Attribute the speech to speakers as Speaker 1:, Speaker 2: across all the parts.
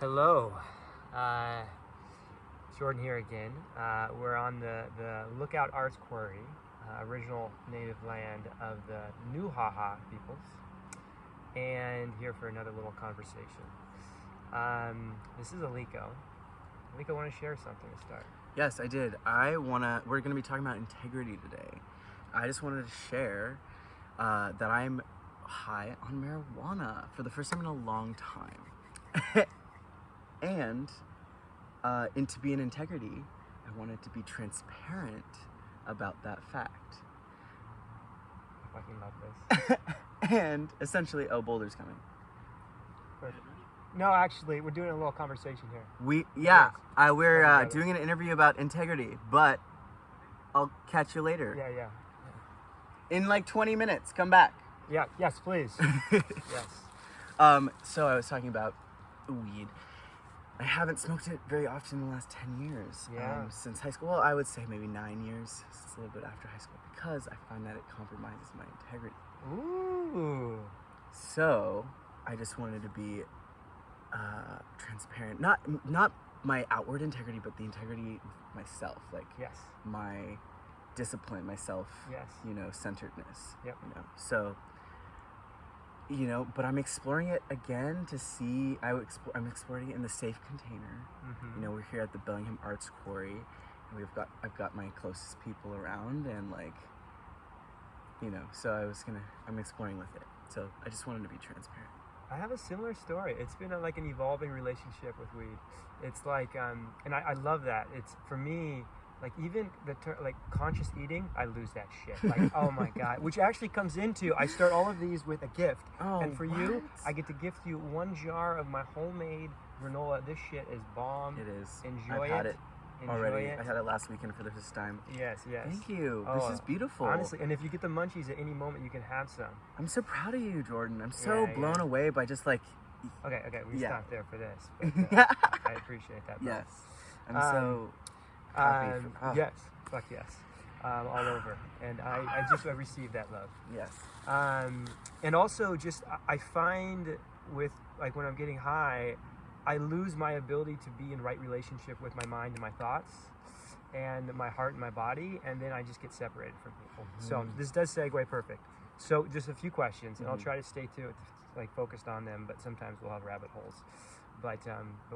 Speaker 1: Hello, Jordan here again. We're on the Lookout Arts Quarry, original native land of the Nuhaha peoples, and here for another little conversation. This is Aliko. Aliko, want to share something to start?
Speaker 2: Yes, I did. We're going to be talking about integrity today. I just wanted to share that I'm high on marijuana for the first time in a long time. And to be in integrity, I wanted to be transparent about that fact.
Speaker 1: I fucking love this.
Speaker 2: And essentially, Boulder's coming.
Speaker 1: Perfect. No, actually, we're doing a little conversation here.
Speaker 2: We're doing an interview about integrity, but I'll catch you later.
Speaker 1: Yeah.
Speaker 2: In like 20 minutes, come back.
Speaker 1: Yeah, yes, please. Yes.
Speaker 2: So I was talking about weed. I haven't smoked it very often in the last 10 years.
Speaker 1: Yeah.
Speaker 2: Since high school. Well, I would say maybe 9 years. It's a little bit after high school because I find that it compromises my integrity.
Speaker 1: Ooh.
Speaker 2: So I just wanted to be transparent. Not my outward integrity, but the integrity with myself. Like
Speaker 1: Yes.
Speaker 2: my discipline, myself.
Speaker 1: Yes.
Speaker 2: Centeredness.
Speaker 1: Yep.
Speaker 2: So. But I'm exploring it again to see. I'm exploring it in the safe container.
Speaker 1: Mm-hmm.
Speaker 2: We're here at the Bellingham Arts Quarry, and I've got my closest people around, and so I'm exploring with it. So I just wanted to be transparent.
Speaker 1: I have a similar story. It's been an evolving relationship with weed. It's like, and I love that. It's for me. Even the conscious eating, I lose that shit. Oh my God. Which actually comes into, I start all of these with a gift.
Speaker 2: Oh,
Speaker 1: and for you, I get to gift you 1 jar of my homemade granola. This shit is bomb.
Speaker 2: It is.
Speaker 1: Enjoy
Speaker 2: I've had
Speaker 1: it.
Speaker 2: it already. I had it last weekend for the first time.
Speaker 1: Yes.
Speaker 2: Thank you.
Speaker 1: Oh,
Speaker 2: this is beautiful.
Speaker 1: Honestly, and if you get the munchies at any moment, you can have some.
Speaker 2: I'm so proud of you, Jordan. I'm so blown away by just
Speaker 1: Okay, we stop there for this. But, I appreciate that. Bro.
Speaker 2: Yes. I'm so... happy
Speaker 1: Yes, fuck yes, all over, and I received that love.
Speaker 2: Yes.
Speaker 1: And also I find with when I'm getting high, I lose my ability to be in right relationship with my mind and my thoughts, and my heart and my body, and then I just get separated from people. So this does segue perfect. So just a few questions, and I'll try to stay focused on them, but sometimes we'll have rabbit holes. But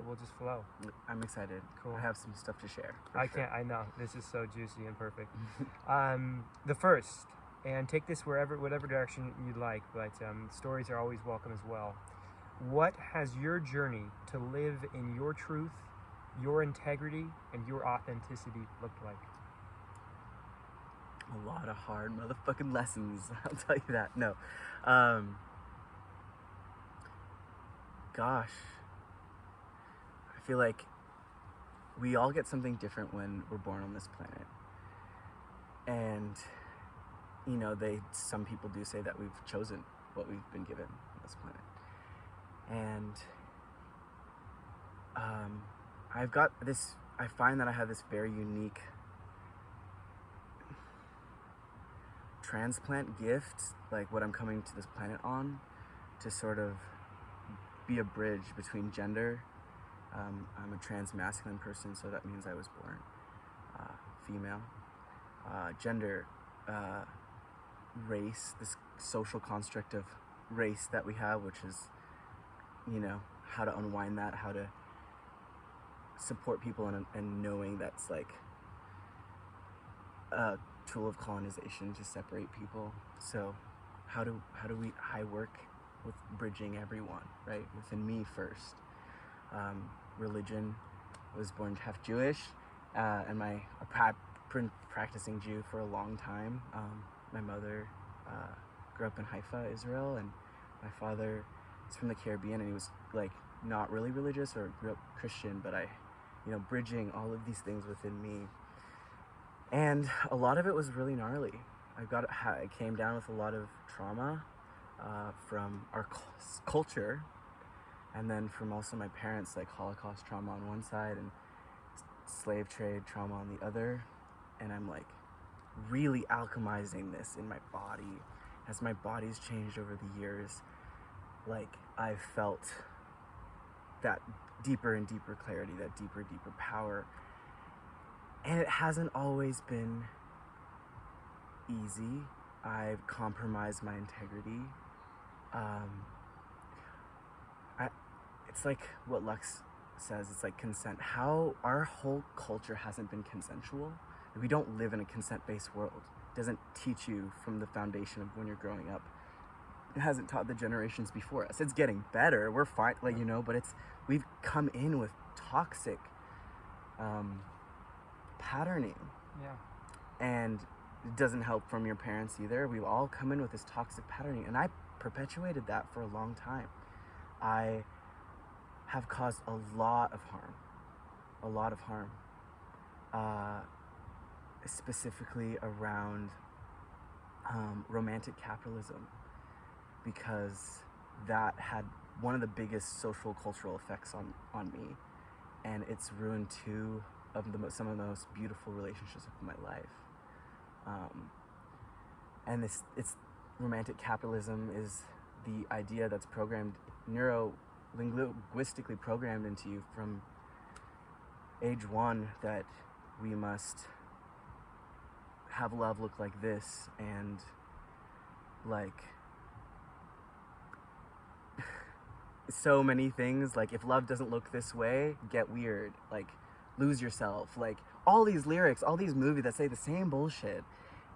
Speaker 1: we'll just flow.
Speaker 2: I'm excited.
Speaker 1: Cool.
Speaker 2: I have some stuff to share.
Speaker 1: I know. This is so juicy and perfect. The first, and take this whatever direction you'd like, but stories are always welcome as well. What has your journey to live in your truth, your integrity, and your authenticity looked like?
Speaker 2: A lot of hard motherfucking lessons. I'll tell you that. No. Gosh. I feel like we all get something different when we're born on this planet. And, some people do say that we've chosen what we've been given on this planet. And I find that I have this very unique transplant gift, like what I'm coming to this planet on, to sort of be a bridge between gender. I'm a trans masculine person, so that means I was born female. Gender, race, this social construct of race that we have, which is, how to unwind that, how to support people, and knowing that's a tool of colonization to separate people. So how do I work with bridging everyone, right? Within me first. Religion, I was born half Jewish, and a practicing Jew for a long time. My mother grew up in Haifa, Israel, and my father is from the Caribbean, and he was not really religious or grew up Christian, but bridging all of these things within me. And a lot of it was really gnarly. I came down with a lot of trauma from our culture, and then from also my parents, Holocaust trauma on one side and slave trade trauma on the other. And I'm really alchemizing this in my body. As my body's changed over the years, I've felt that deeper and deeper clarity, that deeper power. And it hasn't always been easy. I've compromised my integrity. It's like what Lux says, it's like consent. How our whole culture hasn't been consensual. We don't live in a consent-based world. It doesn't teach you from the foundation of when you're growing up. It hasn't taught the generations before us. It's getting better. We're fine, but we've come in with toxic patterning.
Speaker 1: Yeah.
Speaker 2: And it doesn't help from your parents either. We've all come in with this toxic patterning, and I perpetuated that for a long time. I have caused a lot of harm, specifically around romantic capitalism, because that had one of the biggest social cultural effects on me, and it's ruined some of the most beautiful relationships of my life. And it's romantic capitalism is the idea that's programmed, linguistically programmed into you from age 1, that we must have love look like this, and like so many things. Like, if love doesn't look this way, get weird, like lose yourself, like all these lyrics, all these movies that say the same bullshit.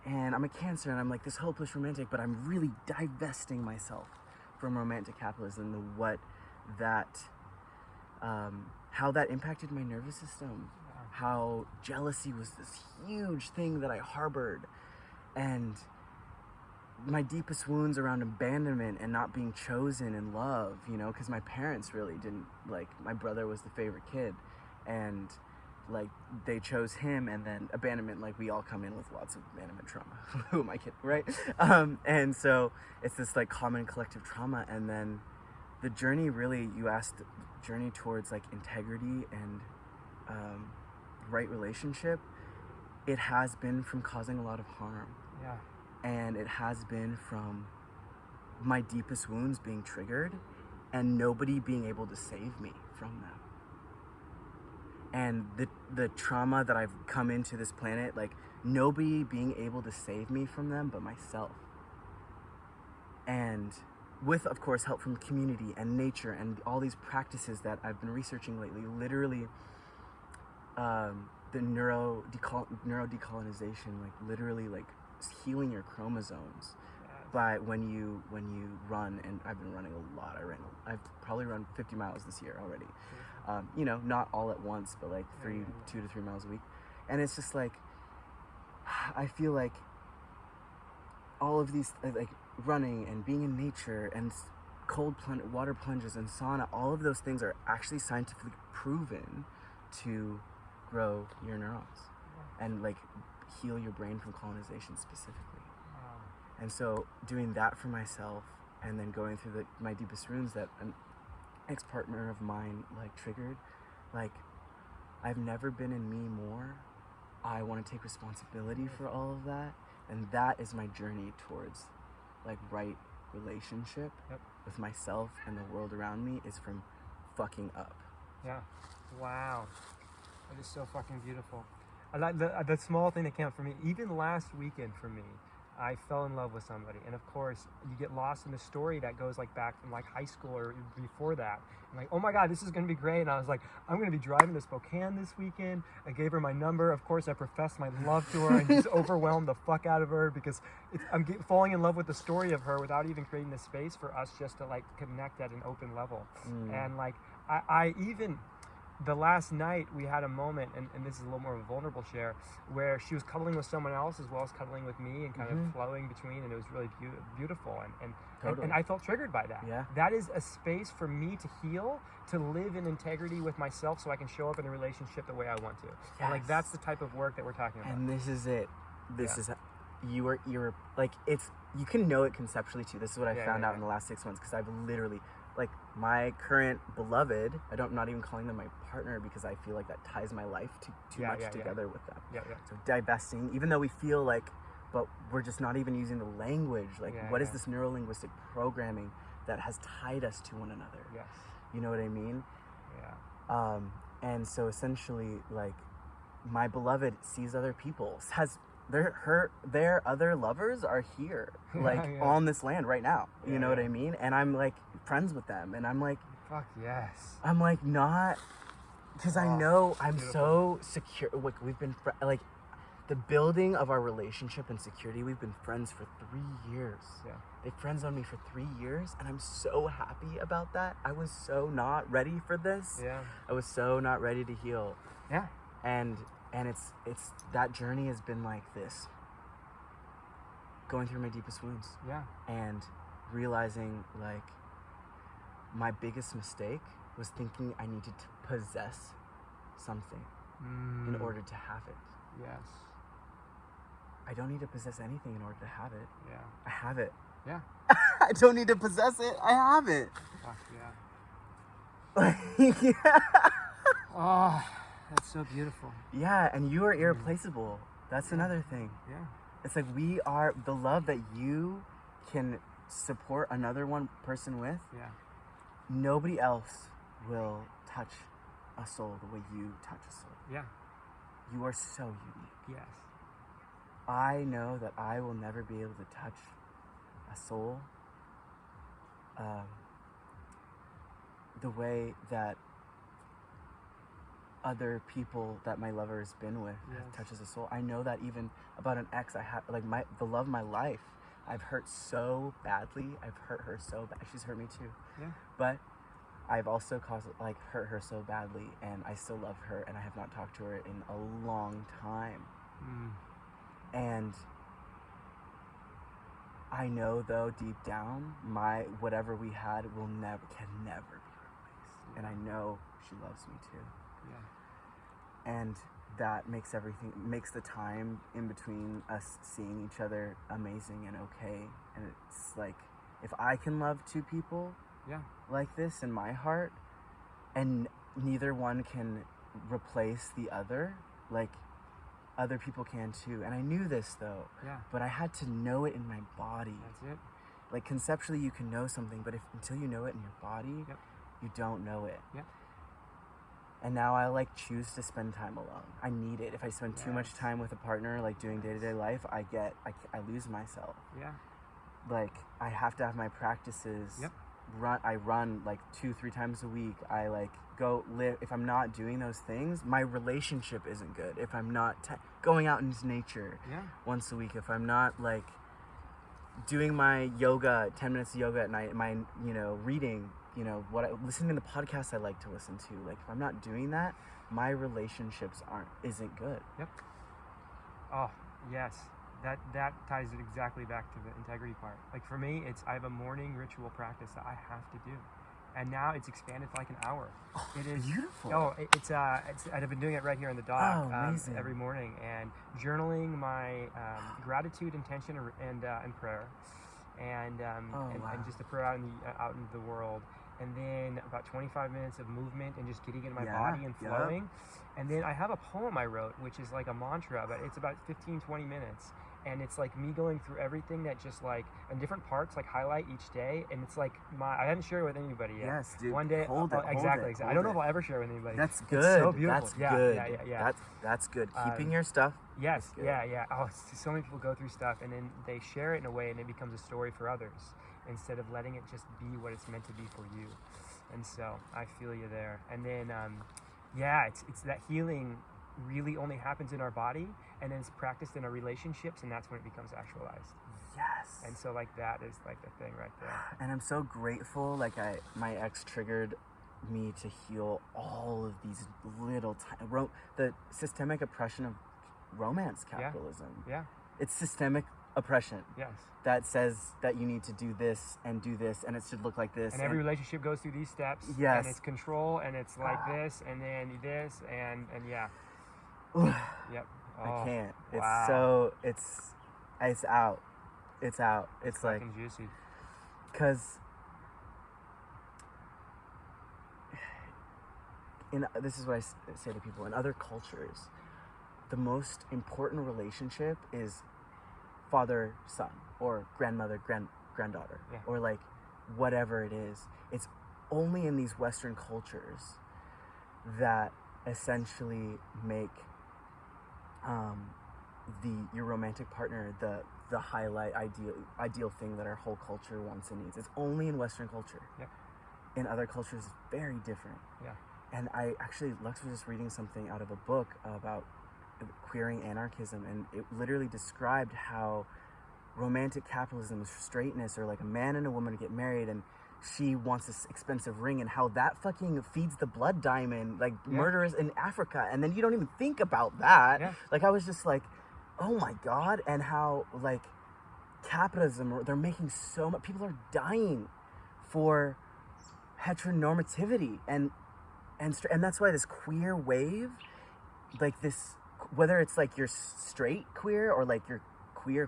Speaker 2: And I'm a Cancer, and I'm like this hopeless romantic, but I'm really divesting myself from romantic capitalism, how that impacted my nervous system, how jealousy was this huge thing that I harbored, and my deepest wounds around abandonment and not being chosen in love, because my parents really didn't, like, my brother was the favorite kid, and like they chose him, and then abandonment, like we all come in with lots of abandonment trauma. Who am I kidding, right? And so it's this like common collective trauma, and then the journey, really, you asked, journey towards like integrity and right relationship, it has been from causing a lot of harm.
Speaker 1: Yeah.
Speaker 2: And it has been from my deepest wounds being triggered and nobody being able to save me from them. And the trauma that I've come into this planet, like nobody being able to save me from them but myself. And with, of course, help from community and nature and all these practices that I've been researching lately, literally the neuro decolonization, like literally like healing your chromosomes by when you run. And I've been running a lot. I've probably run 50 miles this year already. Not all at once, but like 2 to 3 miles a week. And it's just like, I feel like all of these, like running and being in nature and water plunges and sauna, all of those things are actually scientifically proven to grow your neurons and like heal your brain from colonization specifically.
Speaker 1: Wow.
Speaker 2: And so doing that for myself, and then going through my deepest wounds that an ex-partner of mine like triggered, like I've never been in me more. I want to take responsibility for all of that, and that is my journey towards like right relationship with myself and the world around me, is from fucking up.
Speaker 1: Yeah. Wow. That is so fucking beautiful. I like the small thing that counted for me. Even last weekend for me, I fell in love with somebody, and of course you get lost in the story that goes like back from like high school or before that. I'm like, oh my god, this is gonna be great. And I was like, I'm gonna be driving to Spokane this weekend. I gave her my number. Of course, I professed my love to her and just overwhelmed the fuck out of her, because I'm falling in love with the story of her without even creating the space for us just to like connect at an open level. And like I even, the last night we had a moment, and this is a little more of a vulnerable share, where she was cuddling with someone else as well as cuddling with me, and kind of flowing between, and it was really beautiful, and I felt triggered by that.
Speaker 2: Yeah.
Speaker 1: That is a space for me to heal, to live in integrity with myself, so I can show up in a relationship the way I want to. Yes. And like that's the type of work that we're talking about.
Speaker 2: And this is it. This is you're like, it's, you can know it conceptually too. This is what I found out in the last 6 months, because I've literally, like, my current beloved, I'm not even calling them my partner, because I feel like that ties my life too much together with them. So divesting, even though we feel like, but we're just not even using the language. Like, what is this neuro-linguistic programming that has tied us to one another?
Speaker 1: Yes.
Speaker 2: You know what I mean? And so essentially, like, my beloved sees other people, has their other lovers are here, like
Speaker 1: Yeah.
Speaker 2: on this land right now. You
Speaker 1: Yeah,
Speaker 2: know what
Speaker 1: yeah.
Speaker 2: I mean? And I'm like friends with them, and I'm like
Speaker 1: Fuck yes.
Speaker 2: not, because I
Speaker 1: Oh,
Speaker 2: know I'm
Speaker 1: beautiful.
Speaker 2: so secure. Like, we've been like the building of our relationship and security. We've been friends for 3 years.
Speaker 1: Yeah.
Speaker 2: They friends on me for 3 years, and I'm so happy about that. I was so not ready for this.
Speaker 1: Yeah.
Speaker 2: I was so not ready to heal.
Speaker 1: Yeah.
Speaker 2: And it's that journey has been like this, going through my deepest wounds.
Speaker 1: Yeah.
Speaker 2: And realizing, like, my biggest mistake was thinking I needed to possess something in order to have it.
Speaker 1: Yes.
Speaker 2: I don't need to possess anything in order to have it.
Speaker 1: Yeah.
Speaker 2: I have it.
Speaker 1: Yeah.
Speaker 2: I don't need to possess it. I have it.
Speaker 1: Fuck
Speaker 2: Like, yeah.
Speaker 1: yeah. Oh, that's so beautiful.
Speaker 2: Yeah, and you are irreplaceable. That's another thing.
Speaker 1: Yeah.
Speaker 2: It's like, we are the love that you can support another one person with.
Speaker 1: Yeah.
Speaker 2: Nobody else will touch a soul the way you touch a soul.
Speaker 1: Yeah.
Speaker 2: You are so unique.
Speaker 1: Yes.
Speaker 2: I know that I will never be able to touch a soul the way that other people that my lover has been with touches a soul. I know that even about an ex I have, like, the love of my life, I've hurt so badly. I've hurt her so bad. She's hurt me too.
Speaker 1: Yeah.
Speaker 2: But I've also hurt her so badly, and I still love her, and I have not talked to her in a long time. And I know, though, deep down, whatever we had can never be replaced. And I know she loves me too.
Speaker 1: Yeah.
Speaker 2: And that makes the time in between us seeing each other amazing and okay. And it's like, if I can love two people like this in my heart, and neither one can replace the other, like, other people can too. And I knew this, though.
Speaker 1: Yeah.
Speaker 2: But I had to know it in my body.
Speaker 1: That's it.
Speaker 2: Like, conceptually you can know something, but until you know it in your body, you don't know it.
Speaker 1: Yep.
Speaker 2: And now I, like, choose to spend time alone. I need it. If I spend too much time with a partner, like, doing day-to-day life, I lose myself.
Speaker 1: Yeah.
Speaker 2: Like, I have to have my practices.
Speaker 1: Yep.
Speaker 2: I run like 2-3 times a week. I, like, go live. If I'm not doing those things, my relationship isn't good. If I'm not going out into nature once a week, if I'm not, like, doing my yoga, 10 minutes of yoga at night, my, reading, listening to the podcasts I like to listen to, like, if I'm not doing that, my relationships isn't good.
Speaker 1: Yep. Oh, yes. That ties it exactly back to the integrity part. Like, for me, I have a morning ritual practice that I have to do, and now it's expanded to like an hour. It is
Speaker 2: beautiful.
Speaker 1: Oh, I've been doing it right here in the dock every morning, and journaling my gratitude, intention, and prayer, and just to prayer out into the world. And then about 25 minutes of movement and just getting in my body and flowing. And then I have a poem I wrote, which is like a mantra, but it's about 15-20 minutes. And it's like me going through everything that just, like, in different parts, like, highlight each day. And it's like I haven't shared it with anybody yet.
Speaker 2: Yes, dude.
Speaker 1: One day, exactly. I don't know if I'll ever share it with anybody.
Speaker 2: That's good.
Speaker 1: It's so beautiful.
Speaker 2: That's
Speaker 1: good.
Speaker 2: Yeah. That's good. Keeping your stuff.
Speaker 1: Yes. Yeah. Oh, so many people go through stuff, and then they share it in a way, and it becomes a story for others, instead of letting it just be what it's meant to be for you. And so I feel you there. And then, it's that healing really only happens in our body, and then it's practiced in our relationships, and that's when it becomes actualized.
Speaker 2: Yes.
Speaker 1: And so, like, that is, like, the thing right there.
Speaker 2: And I'm so grateful. Like, my ex triggered me to heal all of these little the systemic oppression of romance capitalism.
Speaker 1: Yeah.
Speaker 2: It's systemic oppression.
Speaker 1: Yes.
Speaker 2: That says that you need to do this, and it should look like this.
Speaker 1: And every relationship goes through these steps.
Speaker 2: Yes.
Speaker 1: And it's control, and it's like this, and then this, and yeah. Yep. Oh,
Speaker 2: I can't.
Speaker 1: wow.
Speaker 2: It's out. It's like,
Speaker 1: fucking juicy.
Speaker 2: Because this is what I say to people, in other cultures, the most important relationship is father-son, or grandmother-granddaughter, or, like, whatever it is. It's only in these Western cultures that essentially make your romantic partner the highlight ideal thing that our whole culture wants and needs. It's only in Western culture.
Speaker 1: Yep.
Speaker 2: In other cultures, it's very different.
Speaker 1: Yeah.
Speaker 2: And Lex was just reading something out of a book about queering anarchism, and it literally described how romantic capitalism is straightness, or like a man and a woman get married and she wants this expensive ring, and how that fucking feeds the blood diamond, like murderers in Africa, and then you don't even think about that.
Speaker 1: Yeah.
Speaker 2: Like, I was just like, oh my God. And how like capitalism, they're making so much, people are dying for heteronormativity, and that's why this queer wave, like this, whether it's like you're straight queer or like you're queer.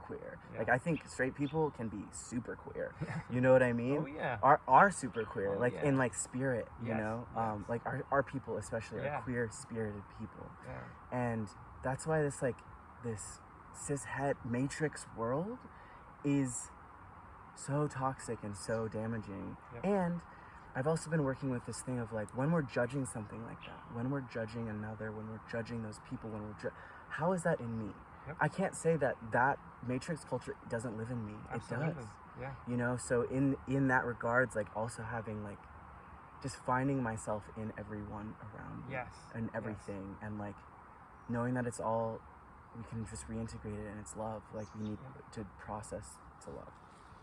Speaker 1: Yeah.
Speaker 2: Like, I think straight people can be super queer. You know what I mean?
Speaker 1: Oh yeah.
Speaker 2: Are super queer, like
Speaker 1: yeah.
Speaker 2: in like spirit, you
Speaker 1: Yes.
Speaker 2: know?
Speaker 1: Yes.
Speaker 2: Like our people especially
Speaker 1: Yeah.
Speaker 2: are queer spirited people.
Speaker 1: Yeah.
Speaker 2: And that's why this cishet matrix world is so toxic and so damaging.
Speaker 1: Yep.
Speaker 2: And I've also been working with this thing of like, when we're judging something like that, when we're judging another, when we're judging those people, how is that in me?
Speaker 1: Yep.
Speaker 2: I can't say that matrix culture doesn't live in me.
Speaker 1: Absolutely.
Speaker 2: It does.
Speaker 1: Yeah.
Speaker 2: You know, so in that regards, like also having like, just finding myself in everyone around me.
Speaker 1: Yes.
Speaker 2: And everything. And like, knowing that it's all, we can just reintegrate it, and it's love. Like, we need to process to love.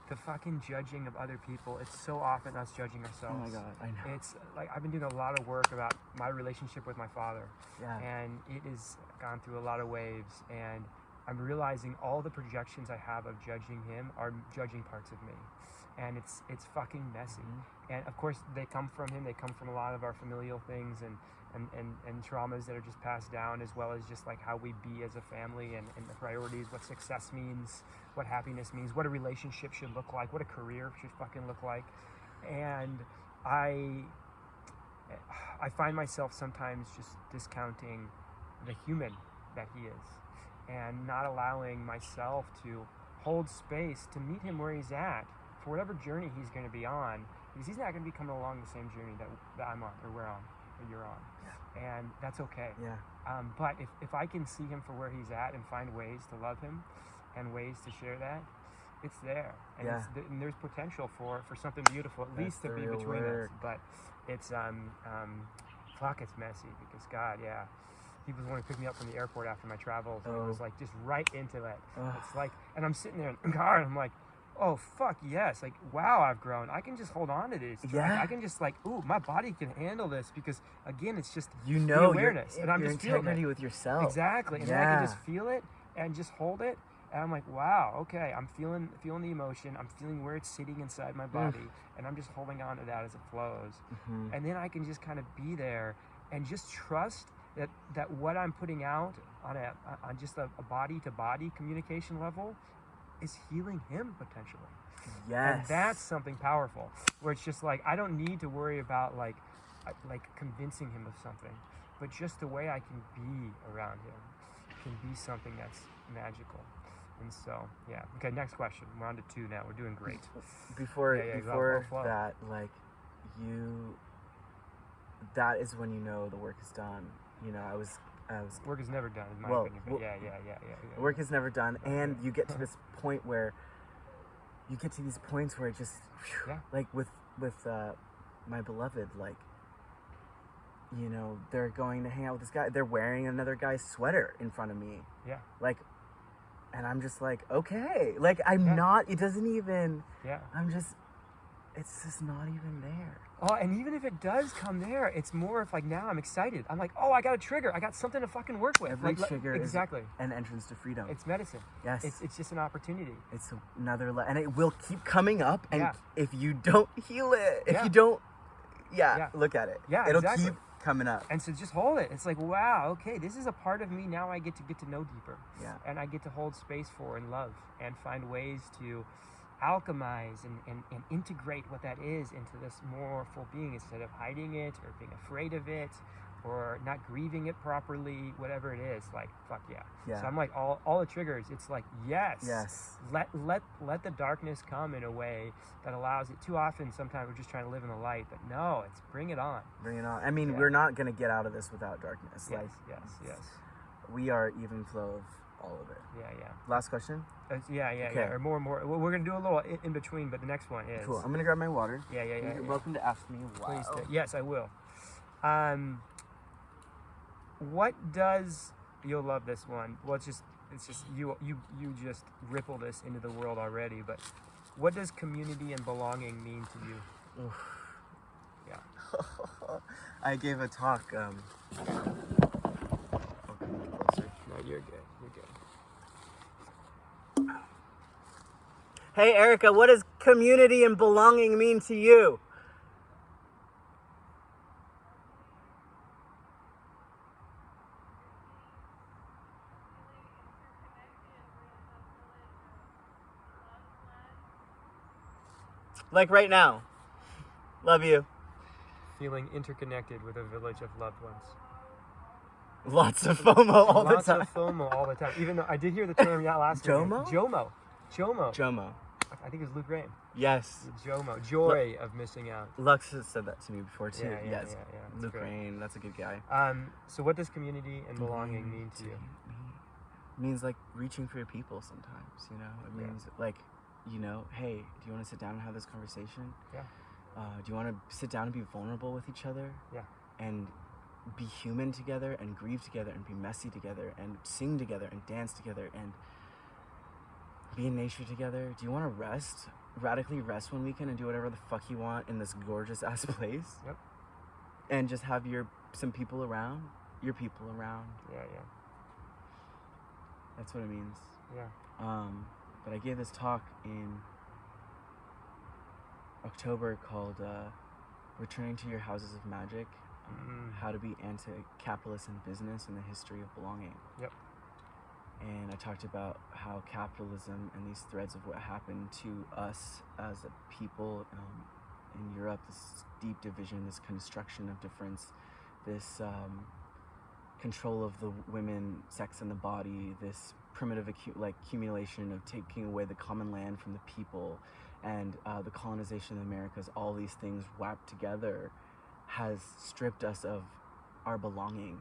Speaker 1: The fucking judging of other people, it's so often us judging ourselves.
Speaker 2: Oh my God, I know.
Speaker 1: It's like, I've been doing a lot of work about my relationship with my father.
Speaker 2: Yeah.
Speaker 1: And it has gone through a lot of waves, and I'm realizing all the projections I have of judging him are judging parts of me. And it's fucking messy.
Speaker 2: Mm-hmm.
Speaker 1: And of course they come from him, they come from a lot of our familial things and traumas that are just passed down, as well as just like how we be as a family, and the priorities, what success means, what happiness means, what a relationship should look like, what a career should fucking look like. And I find myself sometimes just discounting the human that he is, and not allowing myself to hold space to meet him where he's at for whatever journey he's going to be on, because he's not going to be coming along the same journey that I'm on, or we're on, or you're on. Yeah. And that's okay.
Speaker 2: Yeah.
Speaker 1: But if I can see him for where he's at and find ways to love him and ways to share that, it's there. And, and there's potential for something beautiful, at least to be between us. But it's, fuck, it's messy, because God, yeah. He was wanting to pick me up from the airport after my travels, and it was like just right into it. It's like, and I'm sitting there in the car, and I'm like, oh fuck yes, like wow, I've grown. I can just hold on to this.
Speaker 2: Yeah.
Speaker 1: I can just like, ooh, my body can handle this, because again, it's just
Speaker 2: the
Speaker 1: awareness, and I'm
Speaker 2: your
Speaker 1: just feeling
Speaker 2: integrity
Speaker 1: it.
Speaker 2: with yourself.
Speaker 1: Exactly, and then I can just feel it and just hold it, and I'm like, wow, okay, I'm feeling the emotion. I'm feeling where it's sitting inside my body, and I'm just holding on to that as it flows, and then I can just kind of be there and just trust that what I'm putting out on just a body to body communication level is healing him potentially.
Speaker 2: Yes.
Speaker 1: And that's something powerful, where it's just like, I don't need to worry about like convincing him of something, but just the way I can be around him can be something that's magical. And so, yeah. Okay, next question. We're on to 2 now. We're doing great.
Speaker 2: Before
Speaker 1: go
Speaker 2: that, like, that is when you know the work is done. You know, I was
Speaker 1: work is never done, in my opinion. But yeah.
Speaker 2: Work is never done, and you get to this point where you get to these points where it just, like with my beloved, like, you know, they're going to hang out with this guy. They're wearing another guy's sweater in front of me.
Speaker 1: Yeah.
Speaker 2: Like, and I'm just like, okay, like I'm not. It doesn't even.
Speaker 1: Yeah.
Speaker 2: It's just not even there.
Speaker 1: Oh, and even if it does come there, it's more of like, now I'm excited. I'm like, oh, I got a trigger. I got something to fucking work with.
Speaker 2: Every trigger is
Speaker 1: exactly
Speaker 2: an entrance to freedom.
Speaker 1: It's medicine.
Speaker 2: Yes.
Speaker 1: It's just an opportunity.
Speaker 2: It's another, and it will keep coming up. And if you don't heal it, if you don't, look at it.
Speaker 1: Yeah,
Speaker 2: it'll keep coming up.
Speaker 1: And so just hold it. It's like, wow, okay, this is a part of me now I get to know deeper.
Speaker 2: Yeah.
Speaker 1: And I get to hold space for and love, and find ways to alchemize and integrate what that is into this more full being, instead of hiding it or being afraid of it or not grieving it properly, whatever it is, like, fuck yeah.
Speaker 2: Yeah.
Speaker 1: So I'm like, all the triggers, it's like, yes. Let the darkness come in a way that allows it. Too often, sometimes we're just trying to live in the light, but no, it's bring it on.
Speaker 2: Bring it on. I mean,
Speaker 1: Yeah.
Speaker 2: we're not going to get out of this without darkness.
Speaker 1: Yes,
Speaker 2: Like,
Speaker 1: yes.
Speaker 2: we are even flow of all of it.
Speaker 1: Yeah.
Speaker 2: Last question?
Speaker 1: Yeah. Or more. Well, we're going to do a little in between, but the next one is.
Speaker 2: Cool. I'm going to grab my water.
Speaker 1: Yeah.
Speaker 2: You're welcome to ask me why.
Speaker 1: Please. Yes, I will. What does, you'll love this one. Well, it's just you just ripple this into the world already, but what does community and belonging mean to you?
Speaker 2: Oof.
Speaker 1: Yeah.
Speaker 2: I gave a talk. Okay, closer.
Speaker 1: No, you're good.
Speaker 2: Hey, Erica, what does community and belonging mean to you? Like right now. Love you.
Speaker 1: Feeling interconnected with a village of loved ones.
Speaker 2: Lots of FOMO all the time.
Speaker 1: Lots of FOMO all the time. Even though I did hear the term last week.
Speaker 2: JOMO?
Speaker 1: JOMO. I think it was Luke Graham.
Speaker 2: Yes.
Speaker 1: JOMO. Joy of missing out.
Speaker 2: Lux has said that to me before too.
Speaker 1: Yeah,
Speaker 2: yes.
Speaker 1: That's
Speaker 2: Luke
Speaker 1: great.
Speaker 2: Graham, that's a good guy.
Speaker 1: So what does community and belonging mean to you?
Speaker 2: It means like reaching for your people sometimes, you know? It means like, you know, hey, do you want to sit down and have this conversation?
Speaker 1: Yeah.
Speaker 2: Do you want to sit down and be vulnerable with each other?
Speaker 1: Yeah.
Speaker 2: And be human together and grieve together and be messy together and sing together and dance together and be in nature together? Do you want to radically rest one weekend and do whatever the fuck you want in this gorgeous ass place?
Speaker 1: Yep.
Speaker 2: And just have some people around? Your people around?
Speaker 1: Yeah.
Speaker 2: That's what it means.
Speaker 1: Yeah.
Speaker 2: But I gave this talk in October called Returning to Your Houses of Magic, How to Be Anti-Capitalist in Business and the History of Belonging.
Speaker 1: Yep.
Speaker 2: And I talked about how capitalism and these threads of what happened to us as a people in Europe, this deep division, this construction of difference, this control of the women, sex, and the body, this primitive accumulation of taking away the common land from the people, and the colonization of the Americas, all these things wrapped together has stripped us of our belonging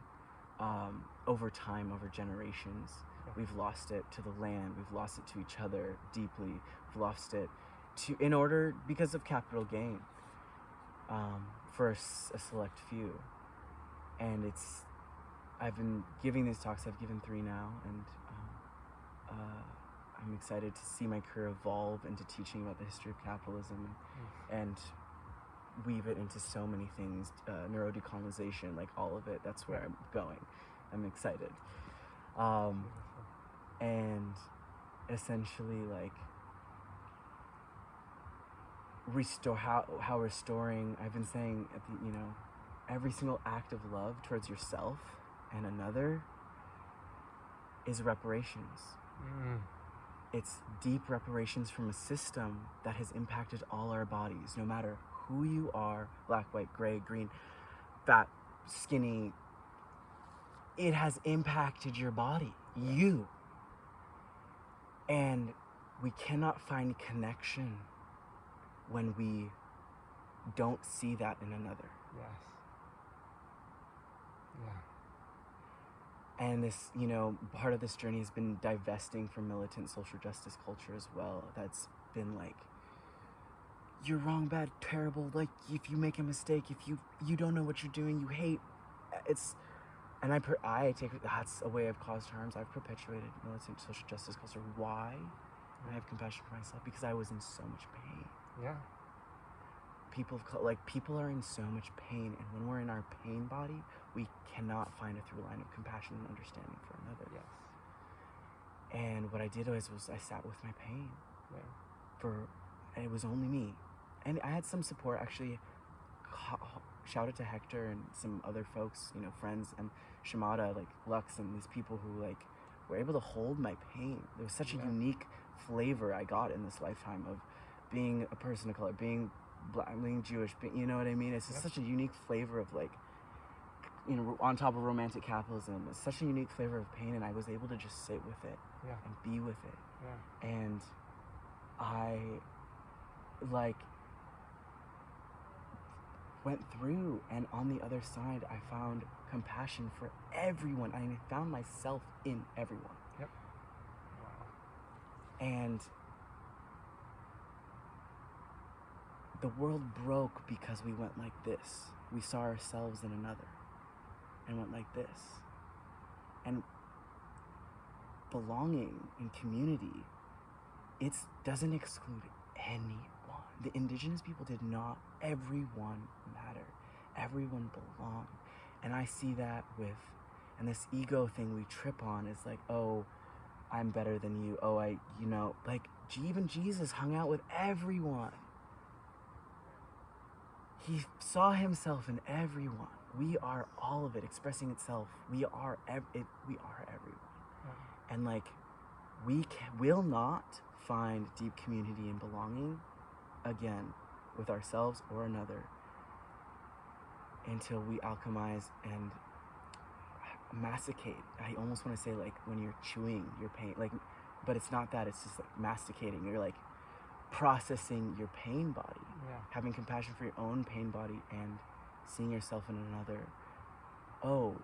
Speaker 2: over time, over generations. We've lost it to the land, we've lost it to each other deeply, we've lost it because of capital gain for a select few. And I've been giving these talks, I've given 3 now, and I'm excited to see my career evolve into teaching about the history of capitalism and weave it into so many things, neurodecolonization, like all of it. That's where I'm going. I'm excited. And essentially like how restoring, I've been saying every single act of love towards yourself and another is reparations. It's deep reparations from a system that has impacted all our bodies, no matter who you are, black, white, gray, green, fat, skinny. It has impacted your body, you. And we cannot find connection when we don't see that in another.
Speaker 1: Yes. Yeah.
Speaker 2: And this, part of this journey has been divesting from militant social justice culture as well. That's been like, you're wrong, bad, terrible. Like, if you make a mistake, if you don't know what you're doing, you hate. And I take that's a way I've caused harms. I've perpetuated militant social justice culture. Why? I have compassion for myself because I was in so much pain.
Speaker 1: Yeah.
Speaker 2: People are in so much pain, and when we're in our pain body, we cannot find a through line of compassion and understanding for another.
Speaker 1: Yes.
Speaker 2: And what I did was I sat with my pain.
Speaker 1: Yeah.
Speaker 2: And it was only me, and I had some support actually. Shout out to Hector and some other folks, friends, and Shimada, like Lux, and these people who were able to hold my pain. There was such a unique flavor I got in this lifetime of being a person of color, being Black, being Jewish, you know what I mean? It's just such a unique flavor of on top of romantic capitalism, it's such a unique flavor of pain, and I was able to just sit with it and be with it.
Speaker 1: Yeah.
Speaker 2: And I, like, went through, and on the other side, I found compassion for everyone. I found myself in everyone.
Speaker 1: Yep. Wow.
Speaker 2: And the world broke because we went like this. We saw ourselves in another and went like this. And belonging in community, it doesn't exclude anyone. The indigenous people did not. Everyone mattered. Everyone belonged. And I see that and this ego thing we trip on is like, oh, I'm better than you. Oh, like even Jesus hung out with everyone. He saw himself in everyone. We are all of it expressing itself. We are everyone.
Speaker 1: Yeah.
Speaker 2: And like, we will not find deep community and belonging again with ourselves or another until we alchemize and masticate. I almost want to say like when you're chewing your pain, like, but it's not that. It's just like masticating. You're like processing your pain body, having compassion for your own pain body and seeing yourself in another. Oh,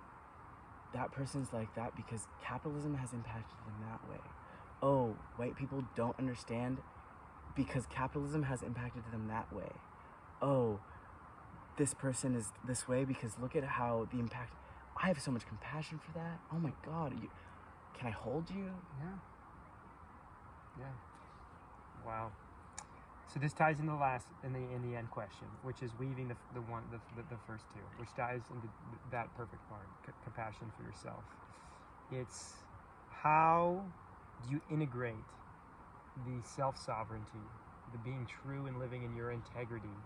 Speaker 2: that person's like that because capitalism has impacted them that way. Oh, white people don't understand because capitalism has impacted them that way. Oh, this person is this way because look at how the impact. I have so much compassion for that. Oh my God, can I hold you?
Speaker 1: Yeah. Wow. So this ties in the end question, which is weaving the first two, which ties into that perfect part, compassion for yourself. It's how do you integrate the self-sovereignty, the being true and living in your integrity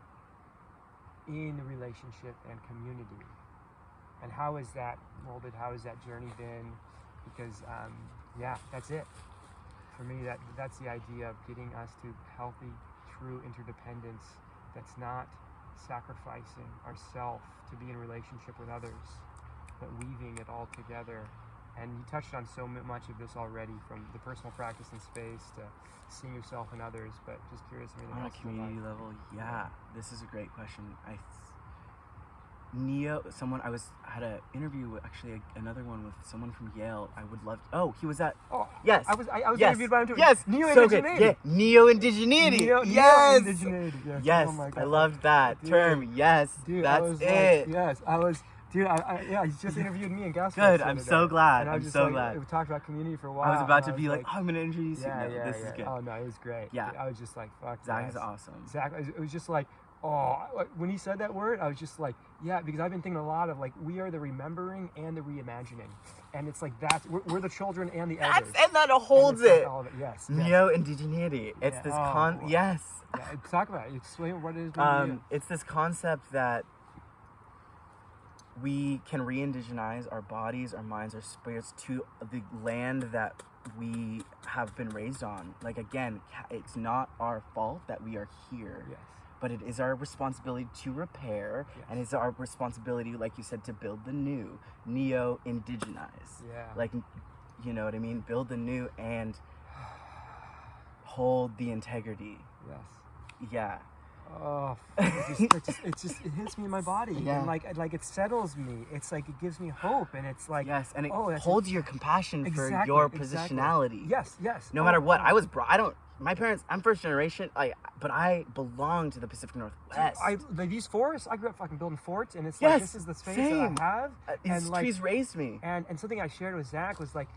Speaker 1: in relationship and community, and how is that molded? How has that journey been? Because that's it for me. That's the idea of getting us to healthy, true interdependence that's not sacrificing ourselves to be in relationship with others, but weaving it all together. And you touched on so much of this already, from the personal practice in space to seeing yourself in others, but just curious if anything
Speaker 2: on
Speaker 1: else
Speaker 2: a community level. This is a great question. I had an interview with, actually another one with someone from Yale. I would love. He was at. Yes.
Speaker 1: I was interviewed by him too.
Speaker 2: Yes.
Speaker 1: Neo-indigeneity.
Speaker 2: Yeah. Neo-indigeneity.
Speaker 1: Yes.
Speaker 2: Neo-indigeneity.
Speaker 1: Yes.
Speaker 2: Yes.
Speaker 1: Oh my God.
Speaker 2: I loved that term. Yes.
Speaker 1: Dude,
Speaker 2: that's it.
Speaker 1: Dude, he just interviewed me in Gas.
Speaker 2: Good. I'm so glad.
Speaker 1: And
Speaker 2: I'm so glad.
Speaker 1: We talked about community for a while.
Speaker 2: I was about to be like, I'm gonna introduce you. This is good.
Speaker 1: Oh no, it was great.
Speaker 2: Yeah.
Speaker 1: I was just like, fuck.
Speaker 2: Zach is awesome.
Speaker 1: Zach, it was just like, when he said that word, I was just like, because I've been thinking a lot of like, we are the remembering and the reimagining, and it's like we're the children and the elders.
Speaker 2: And that holds it.
Speaker 1: Like yes.
Speaker 2: Neo-indigeneity. It's this yes.
Speaker 1: Yeah, talk about it. Explain what it is.
Speaker 2: It's this concept that we can re-indigenize our bodies, our minds, our spirits to the land that we have been raised on. Like, again, it's not our fault that we are here.
Speaker 1: Yes.
Speaker 2: But it is our responsibility to repair, and it's our responsibility, like you said, to build the new, neo-indigenize.
Speaker 1: Yeah.
Speaker 2: Like, you know what I mean? Build the new and hold the integrity.
Speaker 1: Yes.
Speaker 2: Yeah.
Speaker 1: Oh, it hits me in my body, and like it settles me. It's like it gives me hope, and it's like
Speaker 2: and it holds your compassion for your positionality.
Speaker 1: Yes.
Speaker 2: No matter what, my parents. I'm first generation, but I belong to the Pacific Northwest.
Speaker 1: These forests. I grew up fucking building forts, and it's like this is the space that I have.
Speaker 2: These trees raised me.
Speaker 1: And something I shared with Zach was like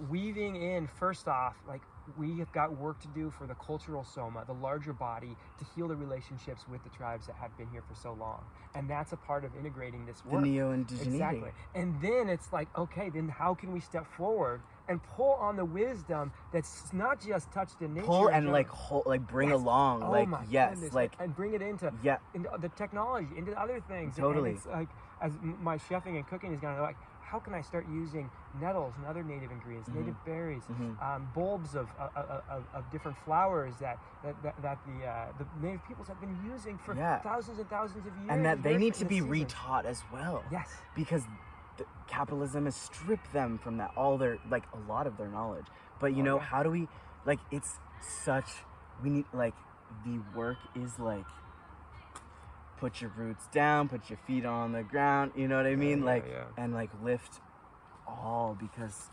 Speaker 1: weaving in. First off, like, we have got work to do for the cultural soma, the larger body, to heal the relationships with the tribes that have been here for so long. And that's a part of integrating this work.
Speaker 2: The neo-indigeneity.
Speaker 1: Exactly. And then it's like, okay, then how can we step forward and pull on the wisdom that's not just touched in nature?
Speaker 2: Pull and bring along.
Speaker 1: Oh,
Speaker 2: like,
Speaker 1: my
Speaker 2: yes.
Speaker 1: goodness.
Speaker 2: Like,
Speaker 1: and bring it into the technology, into other things.
Speaker 2: Totally.
Speaker 1: And it's like, as my chefing and cooking is going, like, how can I start using nettles and other native ingredients, native berries, bulbs of different flowers that the native peoples have been using for thousands and thousands of years,
Speaker 2: and that they need to be retaught as well.
Speaker 1: Yes,
Speaker 2: because capitalism has stripped them from that, all their, like, a lot of their knowledge. But you know, how do we, like, it's such, we need, like, the work is like, put your roots down, put your feet on the ground, you know what I mean? And like lift all, because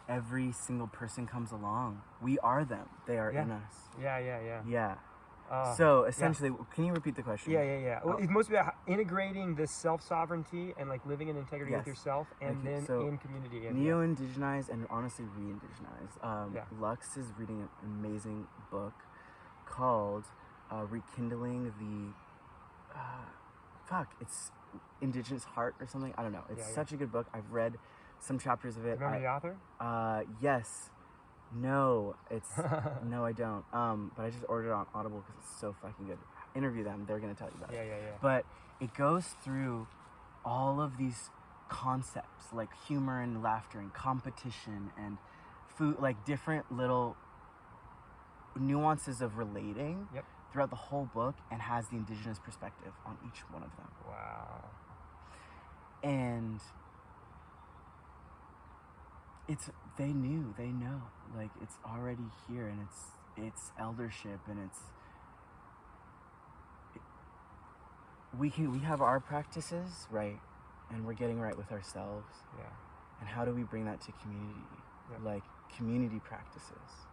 Speaker 2: every single person comes along. We are them. They are in us. Yeah. So essentially, can you repeat the question?
Speaker 1: Well, it's mostly about integrating this self-sovereignty and like living in integrity with yourself, and then in community. And
Speaker 2: neo-indigenize and honestly re-indigenize. Lux is reading an amazing book called Rekindling the it's Indigenous Heart or something. I don't know. It's such a good book. I've read some chapters of it.
Speaker 1: Remember the author?
Speaker 2: Yes. No, it's no, I don't. But I just ordered it on Audible because it's so fucking good. Interview them; they're gonna tell you about it. But it goes through all of these concepts, like humor and laughter and competition and food, like different little nuances of relating throughout the whole book, and has the indigenous perspective on each one of them.
Speaker 1: Wow.
Speaker 2: And they know, like, it's already here, and it's eldership, and we have our practices, right, and we're getting right with ourselves. And how do we bring that to community? Like, community practices.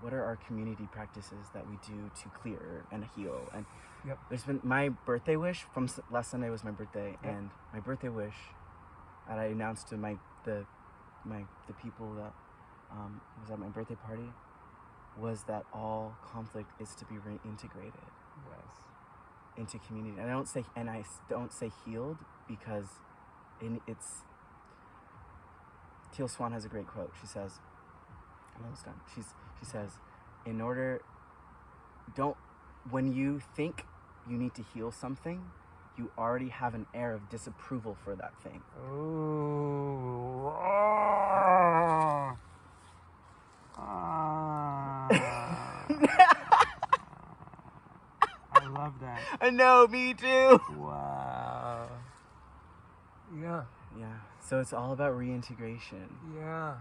Speaker 2: What are our community practices that we do to clear and heal? And there's been my birthday wish from last Sunday was my birthday, and my birthday wish that I announced to the people that was at my birthday party was that all conflict is to be reintegrated into community. And I don't say healed, because it's Teal Swan has a great quote. She says, I'm almost done. She says, when you think you need to heal something, you already have an air of disapproval for that thing.
Speaker 1: Ooh. I love that.
Speaker 2: I know, me too.
Speaker 1: Wow. Yeah.
Speaker 2: So it's all about reintegration.
Speaker 1: Yeah.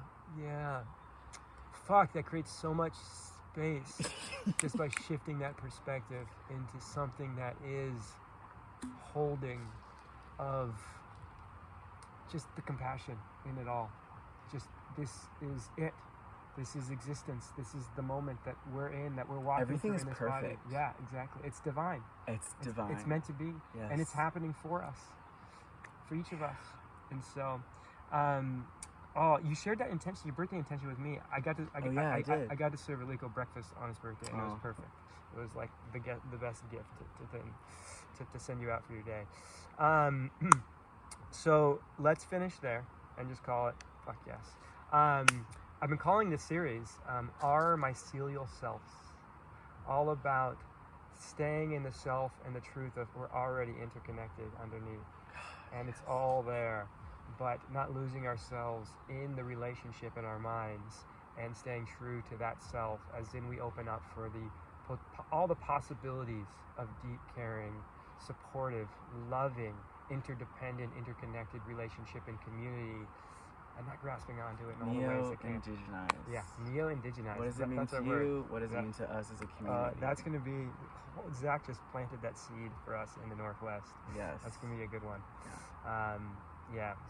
Speaker 1: Fuck, that creates so much space just by shifting that perspective into something that is holding of just the compassion in it all. Just, this is it. This is existence. This is the moment that we're in, that we're walking
Speaker 2: Everything
Speaker 1: through
Speaker 2: is
Speaker 1: in this
Speaker 2: perfect.
Speaker 1: body. Yeah, exactly. It's divine.
Speaker 2: It's divine.
Speaker 1: It's meant to be.
Speaker 2: Yes.
Speaker 1: And it's happening for us, for each of us. And so, you shared that intention, your birthday intention with me. I got to serve Aliko breakfast on his birthday, and it was perfect. It was like the best gift to send you out for your day. So let's finish there and just call it fuck yes. I've been calling this series Our Mycelial Selves, all about staying in the self and the truth of we're already interconnected underneath, and it's all there, but not losing ourselves in the relationship in our minds, and staying true to that self, as in we open up for all the possibilities of deep, caring, supportive, loving, interdependent, interconnected relationship and community, and not grasping onto it in all the ways it can.
Speaker 2: Neo-indigenize.
Speaker 1: Yeah, neo-indigenize.
Speaker 2: What does it mean to you? What does it mean to us as a community?
Speaker 1: That's going to be, Zach just planted that seed for us in the Northwest.
Speaker 2: Yes.
Speaker 1: That's going to be a good one.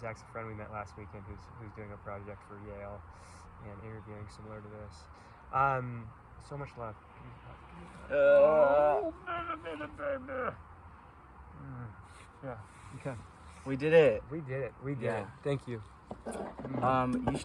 Speaker 1: Zach's a friend we met last weekend who's doing a project for Yale and interviewing similar to this. So much love. Yeah. Okay.
Speaker 2: We did it.
Speaker 1: We did it. Thank you.
Speaker 2: You